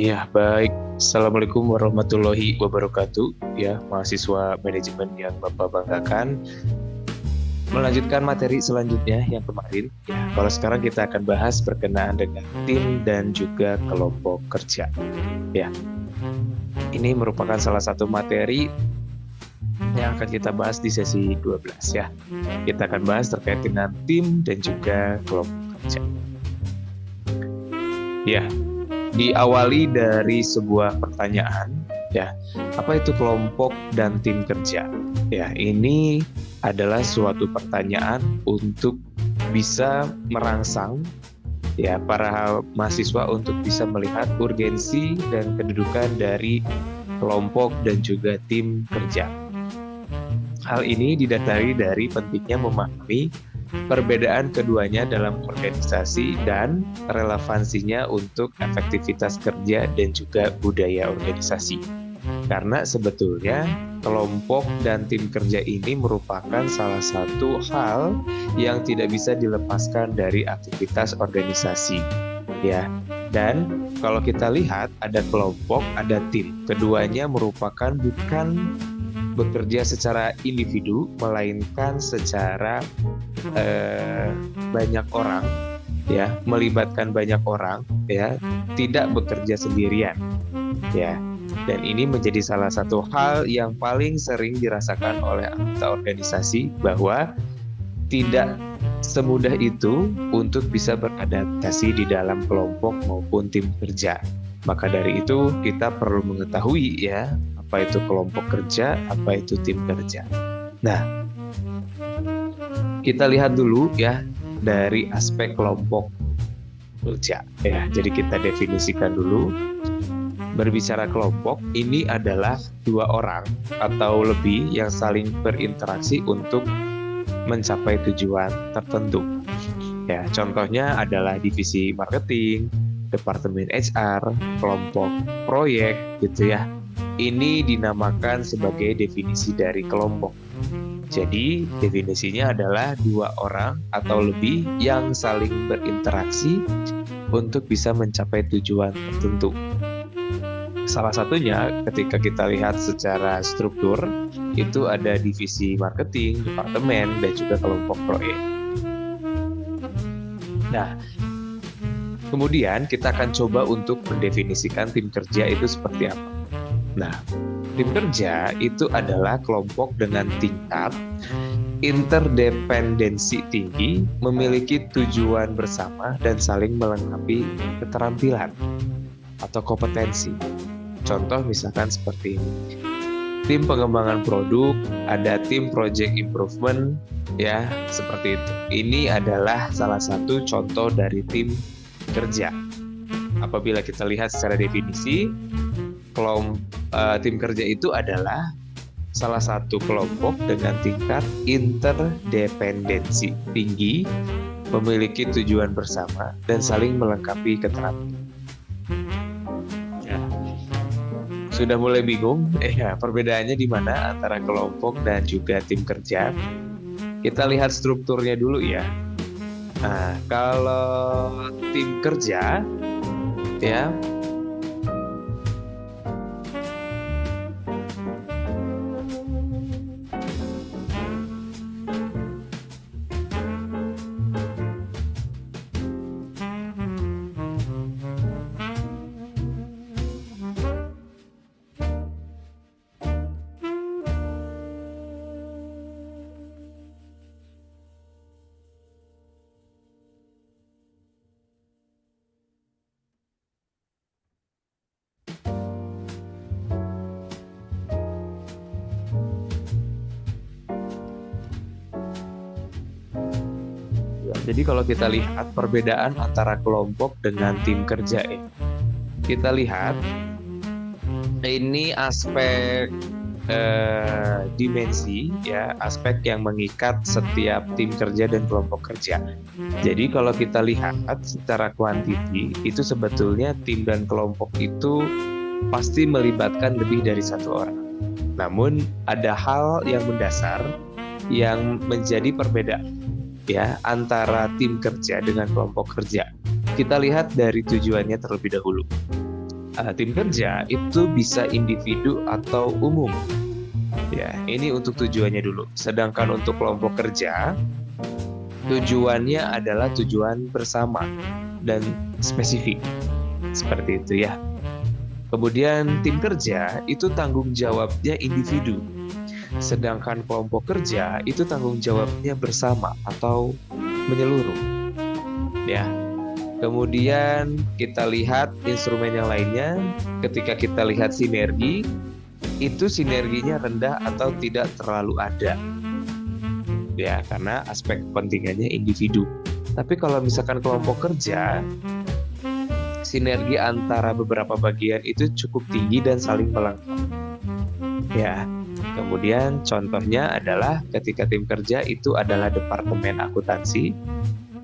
Ya, baik. Assalamualaikum warahmatullahi wabarakatuh. Ya, mahasiswa manajemen yang Bapak banggakan. Melanjutkan materi selanjutnya yang kemarin. Ya, kalau sekarang kita akan bahas berkenaan dengan tim dan juga kelompok kerja. Ya, ini merupakan salah satu materi yang akan kita bahas di sesi 12 ya. Kita akan bahas terkait dengan tim dan juga kelompok kerja. Ya, diawali dari sebuah pertanyaan, ya, apa itu kelompok dan tim kerja? Ya, ini adalah suatu pertanyaan untuk bisa merangsang ya para mahasiswa untuk bisa melihat urgensi dan kedudukan dari kelompok dan juga tim kerja. Hal ini didasari dari pentingnya memahami perbedaan keduanya dalam organisasi dan relevansinya untuk efektivitas kerja dan juga budaya organisasi. Karena sebetulnya kelompok dan tim kerja ini merupakan salah satu hal yang tidak bisa dilepaskan dari aktivitas organisasi. Ya. Dan kalau kita lihat ada kelompok, ada tim. Keduanya merupakan bukan bekerja secara individu, melainkan secara banyak orang, ya, melibatkan banyak orang, ya, tidak bekerja sendirian, ya. Dan ini menjadi salah satu hal yang paling sering dirasakan oleh anggota organisasi bahwa tidak semudah itu untuk bisa beradaptasi di dalam kelompok maupun tim kerja. Maka dari itu kita perlu mengetahui ya, apa itu kelompok kerja, apa itu tim kerja. Nah, kita lihat dulu ya dari aspek kelompok kerja ya. Jadi kita definisikan dulu. Berbicara kelompok, ini adalah dua orang atau lebih yang saling berinteraksi untuk mencapai tujuan tertentu. Ya, contohnya adalah divisi marketing, departemen HR, kelompok proyek gitu ya. Ini dinamakan sebagai definisi dari kelompok. Jadi, definisinya adalah dua orang atau lebih yang saling berinteraksi untuk bisa mencapai tujuan tertentu. Salah satunya ketika kita lihat secara struktur, itu ada divisi marketing, departemen, dan juga kelompok proyek. Nah, kemudian kita akan coba untuk mendefinisikan tim kerja itu seperti apa. Nah, tim kerja itu adalah kelompok dengan tingkat interdependensi tinggi, memiliki tujuan bersama dan saling melengkapi keterampilan atau kompetensi. Contoh misalkan seperti ini. Tim pengembangan produk, ada tim project improvement, ya, seperti itu. Ini adalah salah satu contoh dari tim kerja. Apabila kita lihat secara definisi, tim kerja itu adalah salah satu kelompok dengan tingkat interdependensi tinggi, memiliki tujuan bersama, dan saling melengkapi keterampilan. Sudah mulai bingung? Perbedaannya di mana antara kelompok dan juga tim kerja? Kita lihat strukturnya dulu ya. Nah, kalau tim kerja, ya, jadi kalau kita lihat perbedaan antara kelompok dengan tim kerja, kita lihat ini aspek dimensi, ya, aspek yang mengikat setiap tim kerja dan kelompok kerja. Jadi kalau kita lihat secara kuantiti, itu sebetulnya tim dan kelompok itu pasti melibatkan lebih dari satu orang. Namun ada hal yang mendasar yang menjadi perbedaan ya antara tim kerja dengan kelompok kerja. Kita lihat dari tujuannya terlebih dahulu. tim kerja itu bisa individu atau umum. Ya, ini untuk tujuannya dulu. Sedangkan untuk kelompok kerja, tujuannya adalah tujuan bersama dan spesifik. Seperti itu ya. Kemudian tim kerja itu tanggung jawabnya individu. Sedangkan kelompok kerja itu tanggung jawabnya bersama atau menyeluruh. Ya. Kemudian kita lihat instrumen yang lainnya. Ketika kita lihat sinergi, itu sinerginya rendah atau tidak terlalu ada. Ya, karena aspek kepentingannya individu. Tapi kalau misalkan kelompok kerja, sinergi antara beberapa bagian itu cukup tinggi dan saling melengkapi. Ya, kemudian contohnya adalah ketika tim kerja itu adalah departemen akuntansi.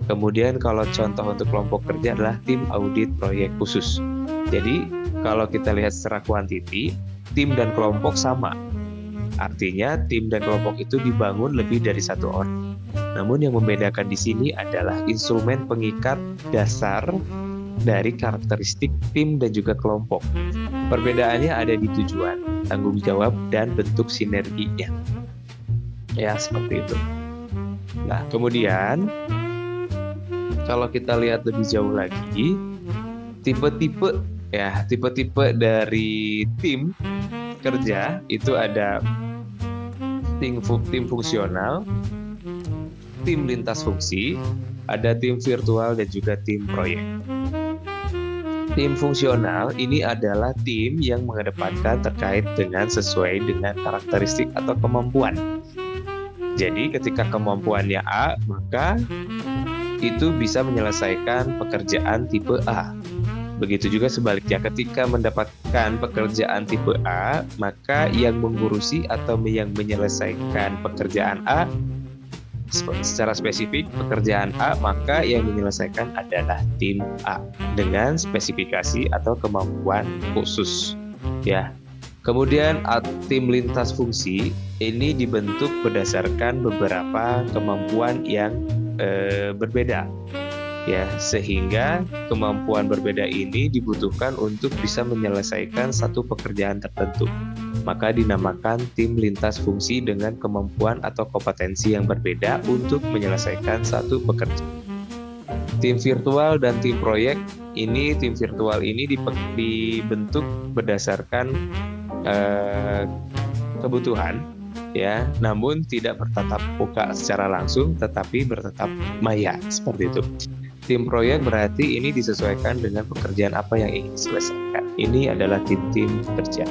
Kemudian kalau contoh untuk kelompok kerja adalah tim audit proyek khusus. Jadi kalau kita lihat secara kuantiti, tim dan kelompok sama. Artinya tim dan kelompok itu dibangun lebih dari satu orang. Namun yang membedakan di sini adalah instrumen pengikat dasar dari karakteristik tim dan juga kelompok. Perbedaannya ada di tujuan, tanggung jawab, dan bentuk sinerginya. Ya, seperti itu. Nah, kemudian kalau kita lihat lebih jauh lagi, tipe-tipe dari tim kerja itu ada tim fungsional, tim lintas fungsi, ada tim virtual, dan juga tim proyek. Tim fungsional ini adalah tim yang mengedepankan terkait dengan sesuai dengan karakteristik atau kemampuan. Jadi ketika kemampuannya A, maka itu bisa menyelesaikan pekerjaan tipe A. Begitu juga sebaliknya, ketika mendapatkan pekerjaan tipe A, maka yang mengurusi atau yang menyelesaikan pekerjaan A secara spesifik pekerjaan A, maka yang menyelesaikan adalah tim A dengan spesifikasi atau kemampuan khusus. Ya. Kemudian tim lintas fungsi ini dibentuk berdasarkan beberapa kemampuan yang berbeda. Ya, sehingga kemampuan berbeda ini dibutuhkan untuk bisa menyelesaikan satu pekerjaan tertentu. Maka dinamakan tim lintas fungsi dengan kemampuan atau kompetensi yang berbeda untuk menyelesaikan satu pekerjaan. Tim virtual dan tim proyek ini, tim virtual ini dibentuk berdasarkan kebutuhan, ya, namun tidak bertatap muka secara langsung, tetapi bertatap maya, seperti itu. Tim proyek berarti ini disesuaikan dengan pekerjaan apa yang ingin diselesaikan. Ini adalah tim-tim kerja.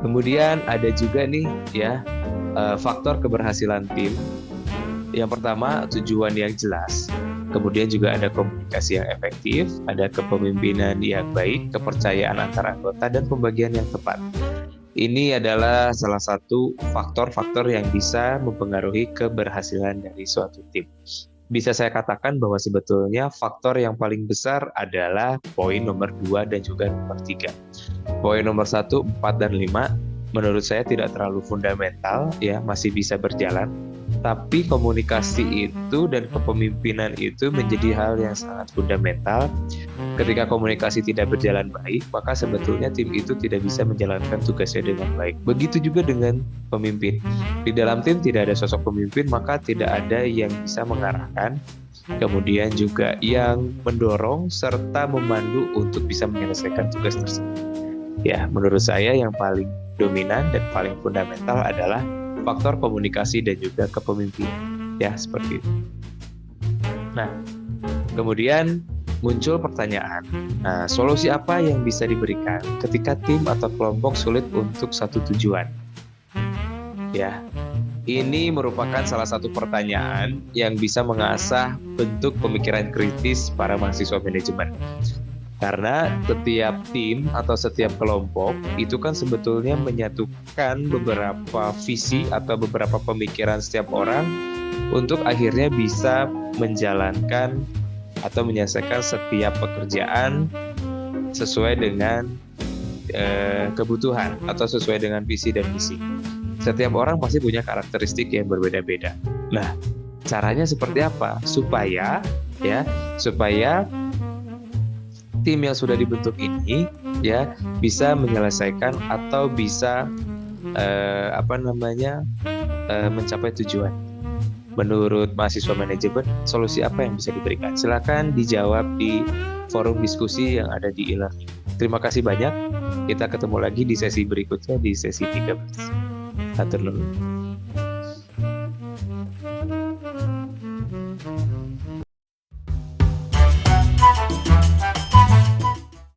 Kemudian ada juga nih ya faktor keberhasilan tim. Yang pertama, tujuan yang jelas. Kemudian juga ada komunikasi yang efektif, ada kepemimpinan yang baik, kepercayaan antara anggota, dan pembagian yang tepat. Ini adalah salah satu faktor-faktor yang bisa mempengaruhi keberhasilan dari suatu tim. Bisa saya katakan bahwa sebetulnya faktor yang paling besar adalah poin nomor 2 dan juga nomor 3. Poin nomor 1, 4, dan 5 menurut saya tidak terlalu fundamental, ya, masih bisa berjalan. Tapi komunikasi itu dan kepemimpinan itu menjadi hal yang sangat fundamental. Ketika komunikasi tidak berjalan baik, maka sebetulnya tim itu tidak bisa menjalankan tugasnya dengan baik. Begitu juga dengan pemimpin. Di dalam tim tidak ada sosok pemimpin, maka tidak ada yang bisa mengarahkan, kemudian juga yang mendorong serta memandu untuk bisa menyelesaikan tugas tersebut. Ya, menurut saya yang paling dominan dan paling fundamental adalah faktor komunikasi dan juga kepemimpinan. Ya, seperti itu. Nah, kemudian muncul pertanyaan, solusi apa yang bisa diberikan ketika tim atau kelompok sulit untuk satu tujuan? Ya, ini merupakan salah satu pertanyaan yang bisa mengasah bentuk pemikiran kritis para mahasiswa manajemen. Karena setiap tim atau setiap kelompok itu kan sebetulnya menyatukan beberapa visi atau beberapa pemikiran setiap orang untuk akhirnya bisa menjalankan atau menyelesaikan setiap pekerjaan sesuai dengan kebutuhan atau sesuai dengan visi dan misi. Setiap orang pasti punya karakteristik yang berbeda-beda. Nah, caranya seperti apa supaya tim yang sudah dibentuk ini ya bisa menyelesaikan atau bisa mencapai tujuan. Menurut mahasiswa manajemen, solusi apa yang bisa diberikan? Silakan dijawab di forum diskusi yang ada di e-learning. Terima kasih banyak. Kita ketemu lagi di sesi berikutnya di sesi 13. Hatur nuhun.